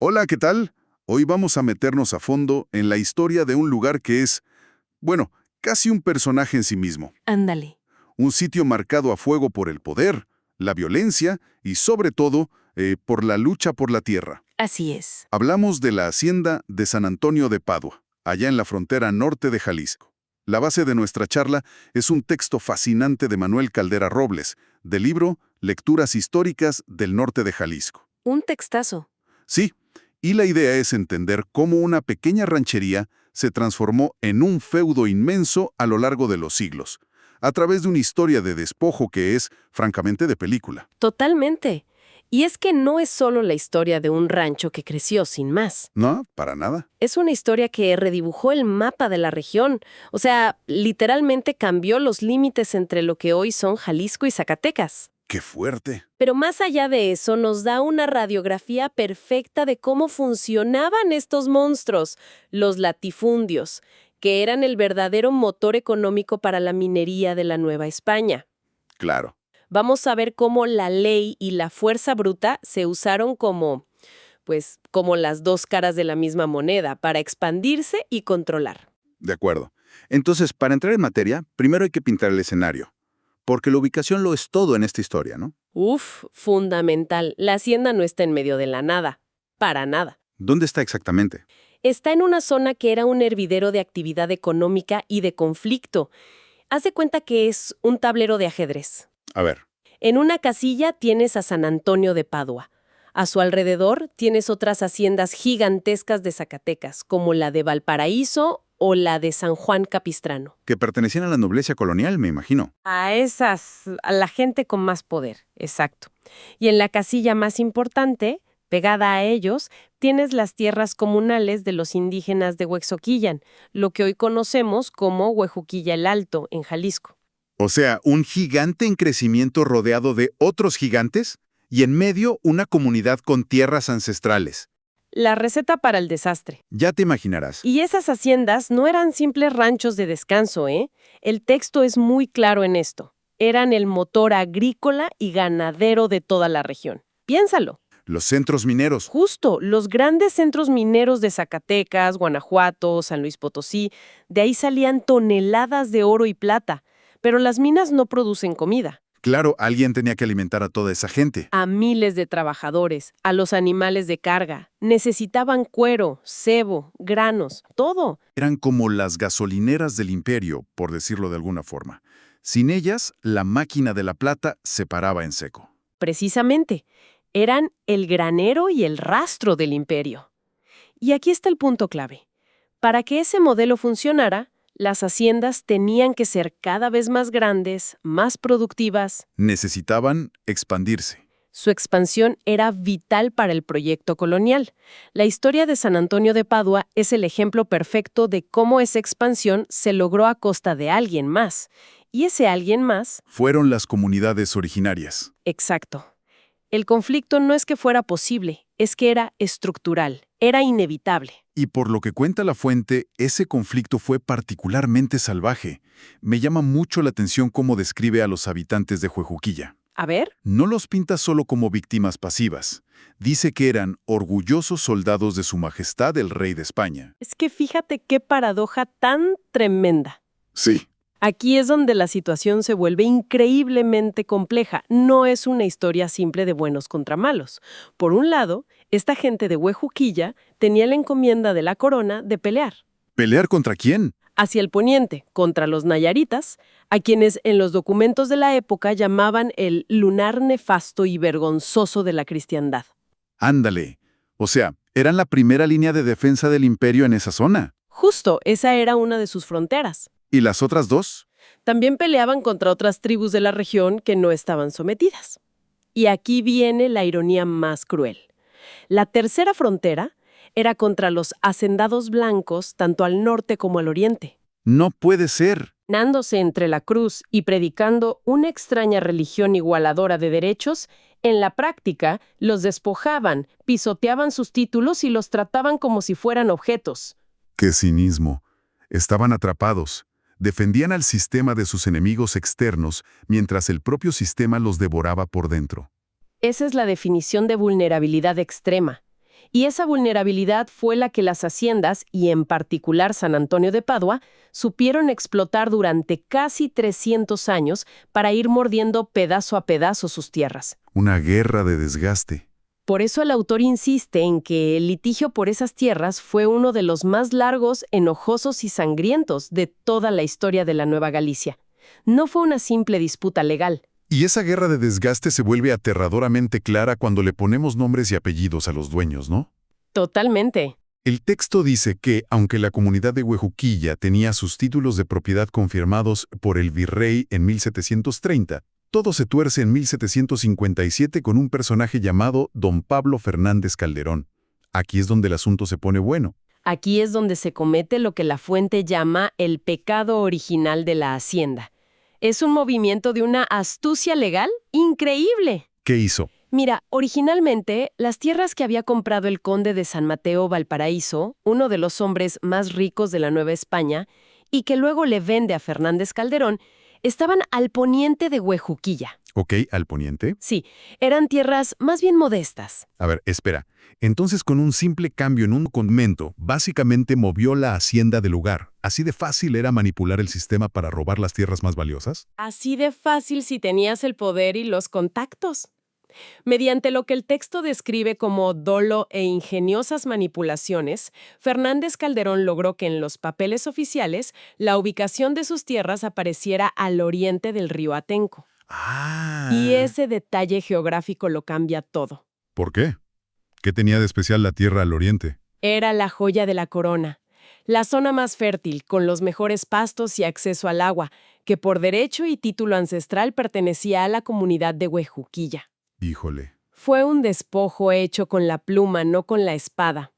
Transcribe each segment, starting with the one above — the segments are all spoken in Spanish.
Hola, ¿qué tal? Hoy vamos a meternos a fondo en la historia de un lugar que es, bueno, casi un personaje en sí mismo. Ándale. Un sitio marcado a fuego por el poder, la violencia y, sobre todo, por la lucha por la tierra. Así es. Hablamos de la hacienda de San Antonio de Padua, allá en la frontera norte de Jalisco. La base de nuestra charla es un texto fascinante de Manuel Caldera Robles, del libro Lecturas históricas del norte de Jalisco. Un textazo. Sí, y la idea es entender cómo una pequeña ranchería se transformó en un feudo inmenso a lo largo de los siglos, a través de una historia de despojo que es, francamente, de película. Totalmente. Y es que no es solo la historia de un rancho que creció sin más. No, para nada. Es una historia que redibujó el mapa de la región. O sea, literalmente cambió los límites entre lo que hoy son Jalisco y Zacatecas. ¡Qué fuerte! Pero más allá de eso, nos da una radiografía perfecta de cómo funcionaban estos monstruos, los latifundios, que eran el verdadero motor económico para la minería de la Nueva España. Claro. Vamos a ver cómo la ley y la fuerza bruta se usaron como las dos caras de la misma moneda para expandirse y controlar. De acuerdo. Entonces, para entrar en materia, primero hay que pintar el escenario, porque la ubicación lo es todo en esta historia, ¿no? Uf, fundamental. La hacienda no está en medio de la nada. Para nada. ¿Dónde está exactamente? Está en una zona que era un hervidero de actividad económica y de conflicto. Haz de cuenta que es un tablero de ajedrez. A ver, En una casilla tienes a San Antonio de Padua. A su alrededor tienes otras haciendas gigantescas de Zacatecas, como la de Valparaíso o la de San Juan Capistrano. que pertenecían a la nobleza colonial, me imagino. A la gente con más poder, exacto. Y en la casilla más importante, pegada a ellos, tienes las tierras comunales de los indígenas de Huexoquillan, lo que hoy conocemos como Huejuquilla el Alto, en Jalisco. O sea, un gigante en crecimiento rodeado de otros gigantes y en medio una comunidad con tierras ancestrales. La receta para el desastre. Ya te imaginarás. Y esas haciendas no eran simples ranchos de descanso, ¿eh? El texto es muy claro en esto. Eran el motor agrícola y ganadero de toda la región. Piénsalo. Los centros mineros. Justo, los grandes centros mineros de Zacatecas, Guanajuato, San Luis Potosí, de ahí salían toneladas de oro y plata. Pero las minas no producen comida. Claro, alguien tenía que alimentar a toda esa gente. A miles de trabajadores, a los animales de carga. Necesitaban cuero, cebo, granos, todo. Eran como las gasolineras del imperio, por decirlo de alguna forma. Sin ellas, la máquina de la plata se paraba en seco. Precisamente, eran el granero y el rastro del imperio. Y aquí está el punto clave. Para que ese modelo funcionara, las haciendas tenían que ser cada vez más grandes, más productivas. Necesitaban expandirse. Su expansión era vital para el proyecto colonial. La historia de San Antonio de Padua es el ejemplo perfecto de cómo esa expansión se logró a costa de alguien más. Y ese alguien más... Fueron las comunidades originarias. Exacto. El conflicto no es que fuera posible, es que era estructural, era inevitable. Y por lo que cuenta la fuente, ese conflicto fue particularmente salvaje. Me llama mucho la atención cómo describe a los habitantes de Huejuquilla. A ver, No los pinta solo como víctimas pasivas. Dice que eran orgullosos soldados de su majestad el rey de España. es que fíjate qué paradoja tan tremenda. Sí. Aquí es donde la situación se vuelve increíblemente compleja. No es una historia simple de buenos contra malos. Por un lado, esta gente de Huejuquilla tenía la encomienda de la corona de pelear. ¿Pelear contra quién? Hacia el poniente, contra los nayaritas, a quienes en los documentos de la época llamaban el lunar nefasto y vergonzoso de la cristiandad. Ándale. O sea, eran la primera línea de defensa del imperio en esa zona. Justo, esa era una de sus fronteras. ¿Y las otras dos? También peleaban contra otras tribus de la región que no estaban sometidas. Y aquí viene la ironía más cruel. La tercera frontera era contra los hacendados blancos tanto al norte como al oriente. No puede ser. Nándose entre la cruz y predicando una extraña religión igualadora de derechos, en la práctica los despojaban, pisoteaban sus títulos y los trataban como si fueran objetos. ¡Qué cinismo! Estaban atrapados. Defendían al sistema de sus enemigos externos, mientras el propio sistema los devoraba por dentro. Esa es la definición de vulnerabilidad extrema. Y esa vulnerabilidad fue la que las haciendas, y en particular San Antonio de Padua, supieron explotar durante casi 300 años para ir mordiendo pedazo a pedazo sus tierras. Una guerra de desgaste. Por eso el autor insiste en que el litigio por esas tierras fue uno de los más largos, enojosos y sangrientos de toda la historia de la Nueva Galicia. No fue una simple disputa legal. Y esa guerra de desgaste se vuelve aterradoramente clara cuando le ponemos nombres y apellidos a los dueños, ¿no? Totalmente. El texto dice que, aunque la comunidad de Huejuquilla tenía sus títulos de propiedad confirmados por el virrey en 1730, todo se tuerce en 1757 con un personaje llamado Don Pablo Fernández Calderón. Aquí es donde el asunto se pone bueno. Aquí es donde se comete lo que la fuente llama el pecado original de la hacienda. Es un movimiento de una astucia legal increíble. ¿Qué hizo? Mira, originalmente, las tierras que había comprado el conde de San Mateo Valparaíso, uno de los hombres más ricos de la Nueva España, y que luego le vende a Fernández Calderón, estaban al poniente de Huejuquilla. Ok, al poniente. Sí, eran tierras más bien modestas. A ver, espera. Entonces, con un simple cambio en un convento, básicamente movió la hacienda del lugar. ¿Así de fácil era manipular el sistema para robar las tierras más valiosas? Así de fácil si tenías el poder y los contactos. Mediante lo que el texto describe como dolo e ingeniosas manipulaciones, Fernández Calderón logró que en los papeles oficiales la ubicación de sus tierras apareciera al oriente del río Atenco. Ah. Y ese detalle geográfico lo cambia todo. ¿Por qué? ¿Qué tenía de especial la tierra al oriente? Era la joya de la corona, la zona más fértil, con los mejores pastos y acceso al agua, que por derecho y título ancestral pertenecía a la comunidad de Huejuquilla. Híjole. Fue un despojo hecho con la pluma, no con la espada.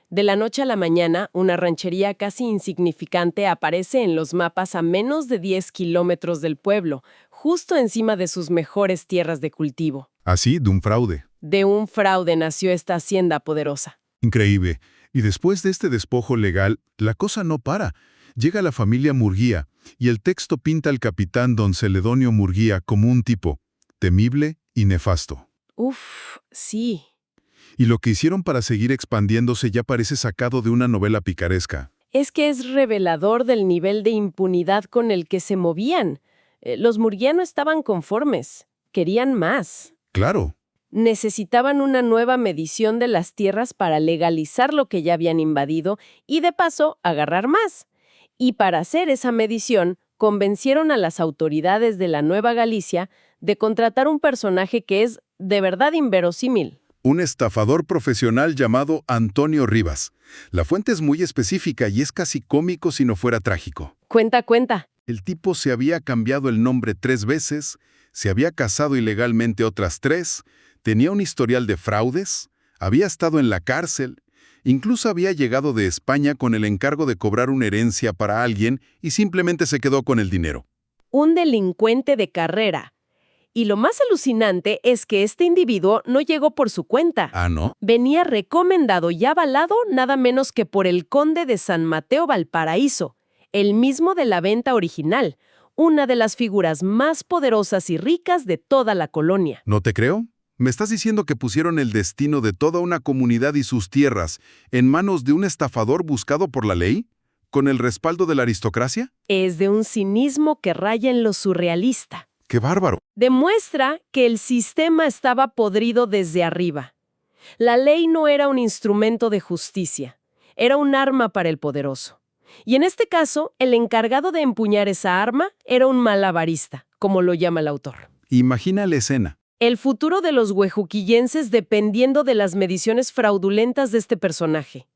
De la noche a la mañana, una ranchería casi insignificante aparece en los mapas a menos de 10 kilómetros del pueblo, justo encima de sus mejores tierras de cultivo. Así, de un fraude. De un fraude nació esta hacienda poderosa. Increíble. Y después de este despojo legal, la cosa no para. Llega la familia Murguía, y el texto pinta al capitán don Celedonio Murguía como un tipo temible y nefasto. Uf, sí. Y lo que hicieron para seguir expandiéndose ya parece sacado de una novela picaresca. Es que es revelador del nivel de impunidad con el que se movían. Los Murguía no estaban conformes. Querían más. Claro. Necesitaban una nueva medición de las tierras para legalizar lo que ya habían invadido y, de paso, agarrar más. Y para hacer esa medición, convencieron a las autoridades de la Nueva Galicia de contratar un personaje que es de verdad inverosímil. Un estafador profesional llamado Antonio Rivas. La fuente es muy específica y es casi cómico si no fuera trágico. Cuenta. El tipo se había cambiado el nombre 3 veces, se había casado ilegalmente otras 3, tenía un historial de fraudes, había estado en la cárcel, incluso había llegado de España con el encargo de cobrar una herencia para alguien y simplemente se quedó con el dinero. Un delincuente de carrera. Y lo más alucinante es que este individuo no llegó por su cuenta. ¿Ah, no? Venía recomendado y avalado nada menos que por el conde de San Mateo Valparaíso, el mismo de la venta original, una de las figuras más poderosas y ricas de toda la colonia. ¿No te creo? ¿Me estás diciendo que pusieron el destino de toda una comunidad y sus tierras en manos de un estafador buscado por la ley? ¿Con el respaldo de la aristocracia? Es de un cinismo que raya en lo surrealista. ¡Qué bárbaro! Demuestra que el sistema estaba podrido desde arriba. La ley no era un instrumento de justicia, era un arma para el poderoso. Y en este caso, el encargado de empuñar esa arma era un malabarista, como lo llama el autor. Imagina la escena. El futuro de los huejuquillenses dependiendo de las mediciones fraudulentas de este personaje.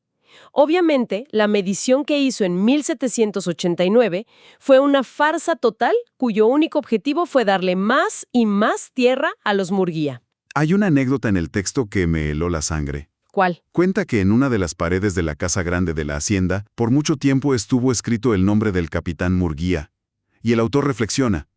Obviamente, la medición que hizo en 1789 fue una farsa total cuyo único objetivo fue darle más y más tierra a los Murguía. Hay una anécdota en el texto que me heló la sangre. ¿Cuál? Cuenta que en una de las paredes de la casa grande de la hacienda, por mucho tiempo estuvo escrito el nombre del capitán Murguía. Y el autor reflexiona.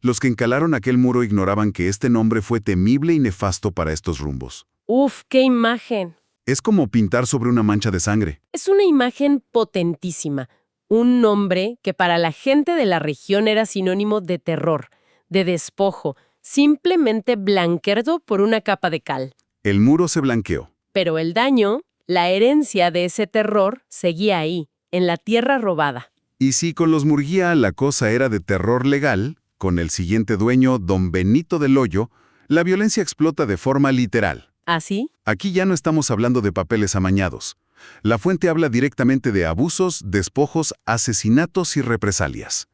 Los que encalaron aquel muro ignoraban que este nombre fue temible y nefasto para estos rumbos. ¡Uf, qué imagen! Es como pintar sobre una mancha de sangre. Es una imagen potentísima. Un nombre que para la gente de la región era sinónimo de terror, de despojo, simplemente blanqueado por una capa de cal. El muro se blanqueó. Pero el daño, la herencia de ese terror, seguía ahí, en la tierra robada. Y si con los Murguía la cosa era de terror legal, con el siguiente dueño, don Benito del Hoyo, la violencia explota de forma literal. ¿Así? Aquí ya no estamos hablando de papeles amañados. La fuente habla directamente de abusos, despojos, asesinatos y represalias.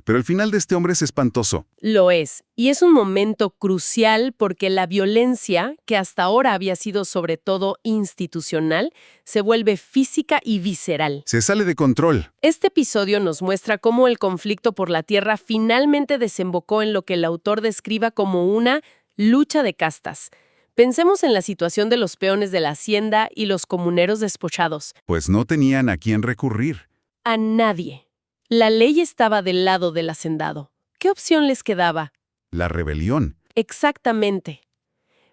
Pero el final de este hombre es espantoso. Lo es, y es un momento crucial porque la violencia, que hasta ahora había sido sobre todo institucional, se vuelve física y visceral. Se sale de control. Este episodio nos muestra cómo el conflicto por la tierra finalmente desembocó en lo que el autor describa como una lucha de castas. Pensemos en la situación de los peones de la hacienda y los comuneros despojados. Pues no tenían a quién recurrir. A nadie. La ley estaba del lado del hacendado. ¿Qué opción les quedaba? La rebelión. Exactamente.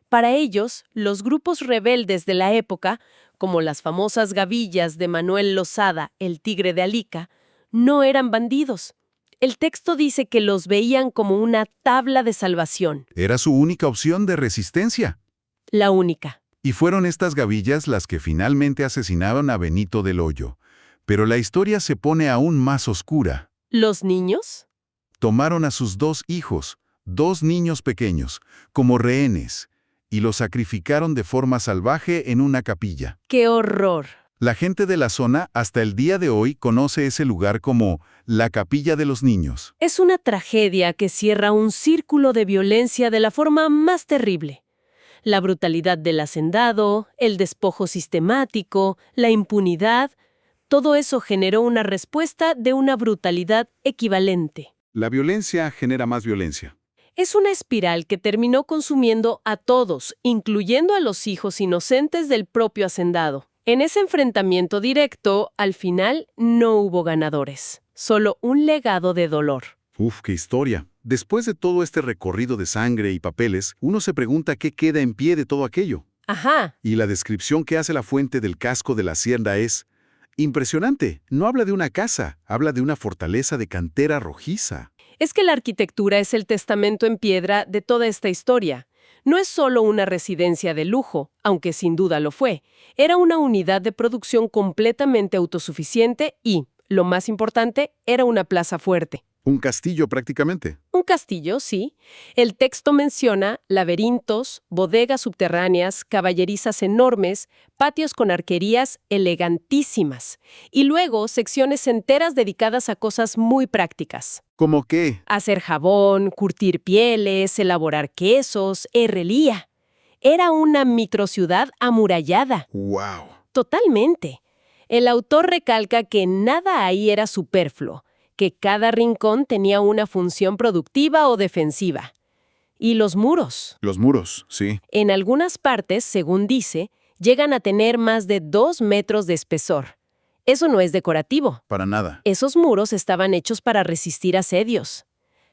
Para ellos, los grupos rebeldes de la época, como las famosas gavillas de Manuel Losada, el tigre de Alica, no eran bandidos. El texto dice que los veían como una tabla de salvación. Era su única opción de resistencia. La única. Y fueron estas gavillas las que finalmente asesinaron a Benito del Hoyo. Pero la historia se pone aún más oscura. ¿Los niños? Tomaron a sus 2 hijos, 2 niños pequeños, como rehenes, y los sacrificaron de forma salvaje en una capilla. ¡Qué horror! La gente de la zona hasta el día de hoy conoce ese lugar como la Capilla de los Niños. Es una tragedia que cierra un círculo de violencia de la forma más terrible. La brutalidad del hacendado, el despojo sistemático, la impunidad, todo eso generó una respuesta de una brutalidad equivalente. La violencia genera más violencia. Es una espiral que terminó consumiendo a todos, incluyendo a los hijos inocentes del propio hacendado. En ese enfrentamiento directo, al final, no hubo ganadores, solo un legado de dolor. Uf, qué historia. Después de todo este recorrido de sangre y papeles, uno se pregunta qué queda en pie de todo aquello. Ajá. Y la descripción que hace la fuente del casco de la hacienda es impresionante. No habla de una casa, habla de una fortaleza de cantera rojiza. Es que la arquitectura es el testamento en piedra de toda esta historia. No es solo una residencia de lujo, aunque sin duda lo fue. Era una unidad de producción completamente autosuficiente y, lo más importante, era una plaza fuerte. Un castillo prácticamente. Un castillo, sí. El texto menciona laberintos, bodegas subterráneas, caballerizas enormes, patios con arquerías elegantísimas y luego secciones enteras dedicadas a cosas muy prácticas. ¿Cómo qué? Hacer jabón, curtir pieles, elaborar quesos, herrería. Era una microciudad amurallada. ¡Wow! Totalmente. El autor recalca que nada ahí era superfluo, que cada rincón tenía una función productiva o defensiva. Y los muros. Los muros, sí. En algunas partes, según dice, llegan a tener más de 2 metros de espesor. Eso no es decorativo. Para nada. Esos muros estaban hechos para resistir asedios.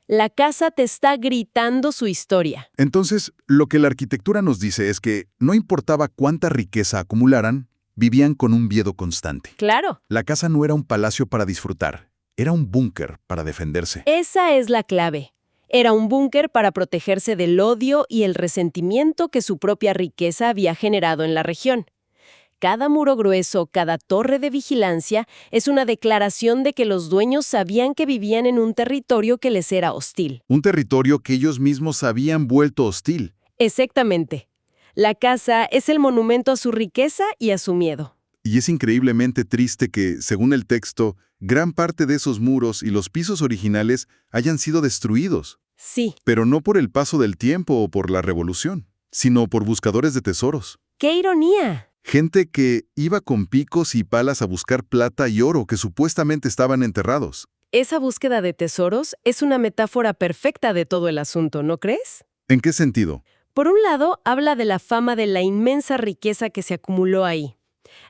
La casa te está gritando su historia. Entonces, lo que la arquitectura nos dice es que no importaba cuánta riqueza acumularan, vivían con un miedo constante. Claro. La casa no era un palacio para disfrutar, era un búnker para defenderse. Esa es la clave. Era un búnker para protegerse del odio y el resentimiento que su propia riqueza había generado en la región. Cada muro grueso, cada torre de vigilancia es una declaración de que los dueños sabían que vivían en un territorio que les era hostil. Un territorio que ellos mismos habían vuelto hostil. Exactamente. La casa es el monumento a su riqueza y a su miedo. Y es increíblemente triste que, según el texto, gran parte de esos muros y los pisos originales hayan sido destruidos. Sí. Pero no por el paso del tiempo o por la revolución, sino por buscadores de tesoros. ¡Qué ironía! Gente que iba con picos y palas a buscar plata y oro que supuestamente estaban enterrados. Esa búsqueda de tesoros es una metáfora perfecta de todo el asunto, ¿no crees? ¿En qué sentido? Por un lado, habla de la fama de la inmensa riqueza que se acumuló ahí.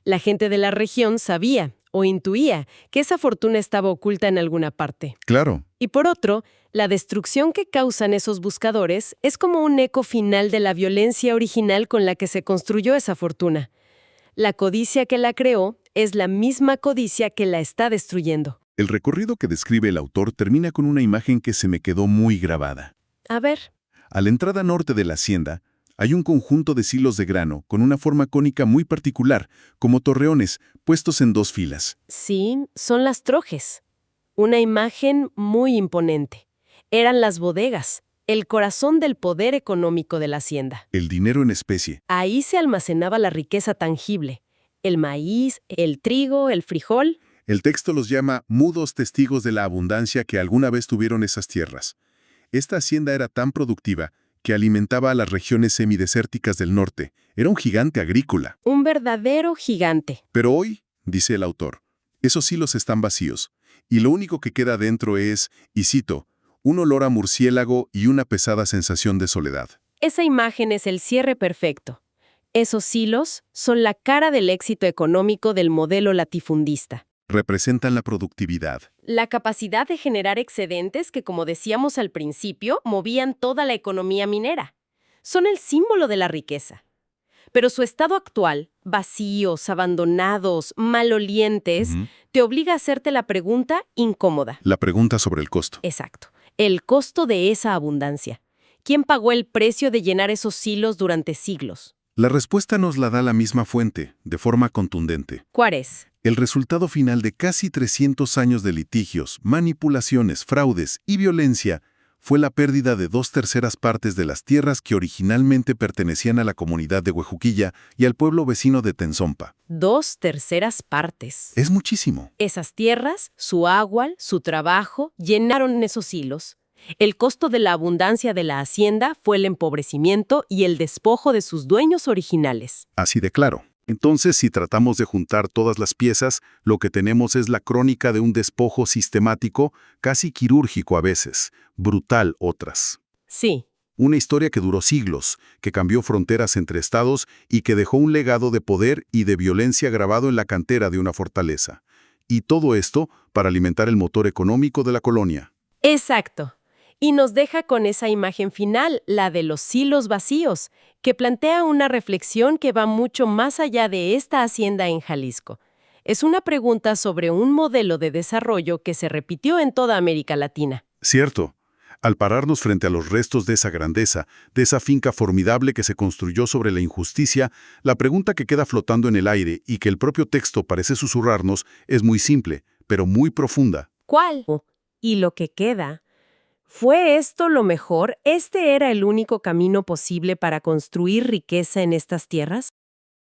La gente de la región sabía o intuía que esa fortuna estaba oculta en alguna parte. Claro. Y por otro, la destrucción que causan esos buscadores es como un eco final de la violencia original con la que se construyó esa fortuna. La codicia que la creó es la misma codicia que la está destruyendo. El recorrido que describe el autor termina con una imagen que se me quedó muy grabada. A ver. A la entrada norte de la hacienda Hay un conjunto de silos de grano con una forma cónica muy particular, como torreones, puestos en 2 filas. Sí, son las trojes. Una imagen muy imponente. Eran las bodegas, el corazón del poder económico de la hacienda. El dinero en especie. Ahí se almacenaba la riqueza tangible. El maíz, el trigo, el frijol. El texto los llama mudos testigos de la abundancia que alguna vez tuvieron esas tierras. Esta hacienda era tan productiva que alimentaba a las regiones semidesérticas del norte. Era un gigante agrícola. Un verdadero gigante. Pero hoy, dice el autor, esos silos están vacíos, y lo único que queda dentro es, y cito, un olor a murciélago y una pesada sensación de soledad. Esa imagen es el cierre perfecto. Esos silos son la cara del éxito económico del modelo latifundista. Representan la productividad. La capacidad de generar excedentes que, como decíamos al principio, movían toda la economía minera. Son el símbolo de la riqueza. Pero su estado actual, vacíos, abandonados, malolientes, te obliga a hacerte la pregunta incómoda. La pregunta sobre el costo. Exacto. El costo de esa abundancia. ¿Quién pagó el precio de llenar esos silos durante siglos? La respuesta nos la da la misma fuente, de forma contundente. ¿Cuál es? El resultado final de casi 300 años de litigios, manipulaciones, fraudes y violencia fue la pérdida de 2/3 partes de las tierras que originalmente pertenecían a la comunidad de Huejuquilla y al pueblo vecino de Tenzompa. 2/3 partes. Es muchísimo. Esas tierras, su agua, su trabajo, llenaron esos hilos. El costo de la abundancia de la hacienda fue el empobrecimiento y el despojo de sus dueños originales. Así de claro. Entonces, si tratamos de juntar todas las piezas, lo que tenemos es la crónica de un despojo sistemático, casi quirúrgico a veces, brutal otras. Sí. Una historia que duró siglos, que cambió fronteras entre estados y que dejó un legado de poder y de violencia grabado en la cantera de una fortaleza. Y todo esto para alimentar el motor económico de la colonia. Exacto. Y nos deja con esa imagen final, la de los silos vacíos, que plantea una reflexión que va mucho más allá de esta hacienda en Jalisco. Es una pregunta sobre un modelo de desarrollo que se repitió en toda América Latina. Cierto. Al pararnos frente a los restos de esa grandeza, de esa finca formidable que se construyó sobre la injusticia, la pregunta que queda flotando en el aire y que el propio texto parece susurrarnos es muy simple, pero muy profunda. ¿Cuál? Y lo que queda. ¿Fue esto lo mejor? ¿Este era el único camino posible para construir riqueza en estas tierras?